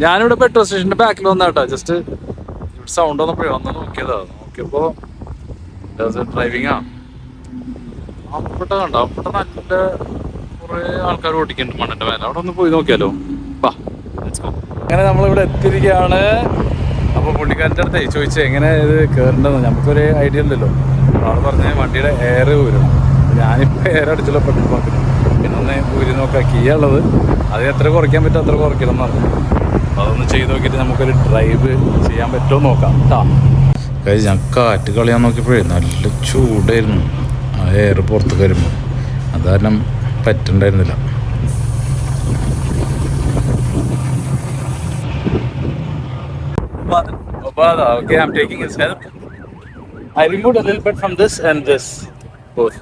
ഞാനിവിടെ പെട്രോൾ സ്റ്റേഷന്റെ ബാക്കിൽ വന്നാട്ടോ. ജസ്റ്റ് സൗണ്ട് വന്നപ്പോഴേ വന്ന് നോക്കിയതാ. നോക്കിയപ്പോ ഡ്രൈവിംഗ് അവിടെ കണ്ടോ, അവിടെ നല്ല കുറെ ആൾക്കാർ ഓടിക്കുന്നുണ്ട് മണ്ണിന്റെ മേലെ. അവിടെ ഒന്ന് പോയി നോക്കിയാലോ. അങ്ങനെ നമ്മളിവിടെ എത്തിയിരിക്കുകയാണ്. അപ്പൊ പുള്ളിക്കാരൻ്റെ അടുത്ത് ചോദിച്ചേ എങ്ങനെ ഇത് കയറേണ്ടതെന്ന്. നമുക്കൊരു ഐഡിയ ഉണ്ടല്ലോ. ആള് പറഞ്ഞ വണ്ടിയുടെ എയർ ഊരണം. ഞാനിപ്പോൾ എയർ അടിച്ചല്ലോ പെട്രോൾ പമ്പിൽ. പിന്നെ ഒന്ന് ഊരി നോക്കാം. കീ ഉള്ളത് അത് എത്ര കുറയ്ക്കാൻ പറ്റും അത്ര കുറയ്ക്കണം എന്ന് പറഞ്ഞു. അപ്പോൾ അതൊന്ന് ചെയ്ത് നോക്കിയിട്ട് നമുക്കൊരു ഡ്രൈവ് ചെയ്യാൻ പറ്റുമോ നോക്കാം കേട്ടോ. ഞാൻ കാറ്റ് കളയാൻ നോക്കിയപ്പോഴേ നല്ല ചൂടായിരുന്നു. ആ എയർ പുറത്ത് വരുമ്പോൾ അത് കാരണം പറ്റുണ്ടായിരുന്നില്ല. Okay, I'm taking his help. I removed a little bit from this and this. Both.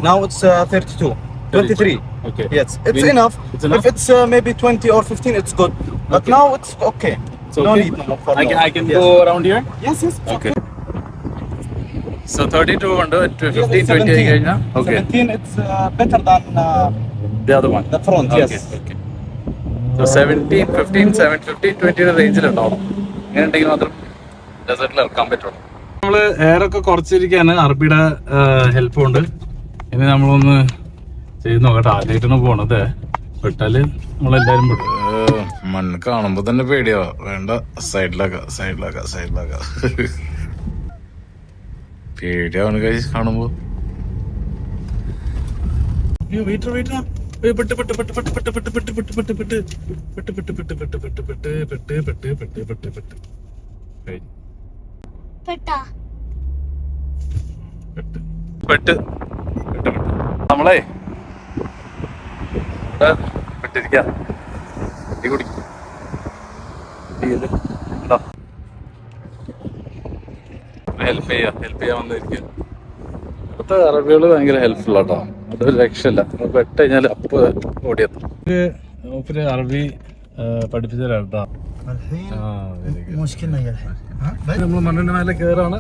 Now it's 32. 23. Okay. Yes, it's enough. It's enough? If it's maybe 20 or 15, it's good. But Okay. now it's okay. So No okay. need more for I can, more. I can Yes. go around here? Yes, yes. Okay. So 32 under 15, Yes, 20 കഴിഞ്ഞാ? Okay. 17, it's better than The other one? the front, Okay, yes. okay. So 17, 15, 7, 15, 20 റേഞ്ചിലുണ്ടാവും. ഇങ്ങനെ ഉണ്ടെങ്കിൽ മാത്രം ഡെസേർട്ടിൽ ഇറക്കാൻ പറ്റുള്ളൂ. നമ്മള് air ഒക്കെ കുറച്ചിരിക്കാണ്. അറബിയുടെ help കൊണ്ട് ഇനി നമ്മളൊന്ന് ചെയ്ത് നോക്കട്ടെ. ആദ്യമായിട്ടാണ് പോണത്. പെട്ടാല് നമ്മളെല്ലാരും പെടും. മണ്ണ് കാണുമ്പോ തന്നെ പേടിയാ. വേണ്ട, സൈഡിലാക്ക പേടിയാണ് കഴിച്ച് കാണുമ്പോ. നമ്മളെ പെട്ടിരിക്ക ഹെൽപ്പ് ചെയ്യാൻ വന്നിരിക്കുക. ഇപ്പോഴത്തെ അറബികള് ഭയങ്കര ഹെൽപ്ഫുൾ ആട്ടോ. അതൊരു രക്ഷയില്ല. പെട്ട് കഴിഞ്ഞാൽ അപ്പൊ ഓടിയെത്തും. അറബി പഠിപ്പിച്ചു തരാം കേട്ടോ. നമ്മൾ മണ്ണിന്റെ മേലെ കയറാണ്.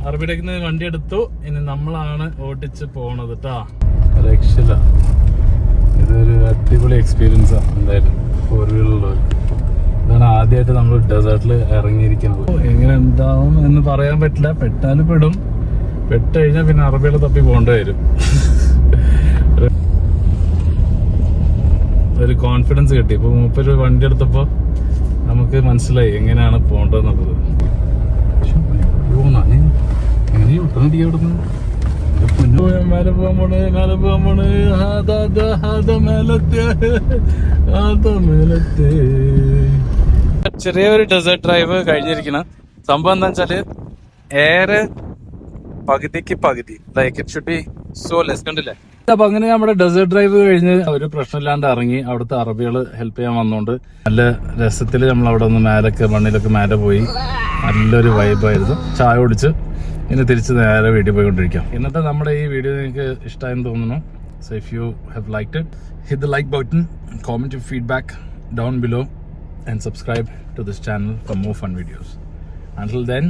അറബിയുടെ വണ്ടി എടുത്തു. ഇനി നമ്മളാണ് ഓടിച്ച് പോണത് കേട്ടാ. രക്ഷയില്ല. ഇതൊരു അടിപൊളി എക്സ്പീരിയൻസാ എന്തായാലും ഫോർ വീലറുള്ളവർക്ക്. ഇതാണ് ആദ്യമായിട്ട് നമ്മൾ ഡെസേർട്ടിൽ ഇറങ്ങിയിരിക്കുന്നത്. എങ്ങനെ ഉണ്ടാവും എന്ന് പറയാൻ പറ്റില്ല. പെട്ടാലും പെടും. പെട്ട് കഴിഞ്ഞാൽ പിന്നെ അറബികൾ തപ്പി പോകേണ്ടി വരും. ഒരു കോൺഫിഡൻസ് കിട്ടി. ഇപ്പൊ മൂപ്പര് വണ്ടി എടുത്തപ്പോ നമുക്ക് മനസ്സിലായി എങ്ങനെയാണ് പോകേണ്ടതെന്നുള്ളത്. ചെറിയൊരു ഡെസേർട്ട് ഡ്രൈവ് കഴിഞ്ഞിരിക്കണം. സംഭവം എന്താ വെച്ചാല് എയർ പകുതിക്ക് പകുതി. Like it should be so less. കണ്ടില്ലേ? അപ്പൊ അങ്ങനെ നമ്മുടെ ഡെസേർട്ട് ഡ്രൈവ് കഴിഞ്ഞ് ഒരു പ്രശ്നമില്ലാണ്ട് ഇറങ്ങി. അവിടുത്തെ അറബികൾ ഹെൽപ്പ് ചെയ്യാൻ വന്നോണ്ട് നല്ല രസത്തില് നമ്മൾ അവിടെ ഒന്ന് മേലൊക്കെ മണ്ണിലൊക്കെ മേലെ പോയി. നല്ലൊരു വൈബായിരുന്നു. ചായ കുടിച്ച് ഇനി തിരിച്ച് നേരെ വീട്ടിൽ പോയിക്കൊണ്ടിരിക്കാം. ഇന്നത്തെ നമ്മുടെ ഈ വീഡിയോ നിങ്ങൾക്ക് ഇഷ്ടമായെന്ന് തോന്നുന്നു. So if you have liked it, hit the like button, comment your feedback down below and subscribe to this channel for more fun videos. Until then,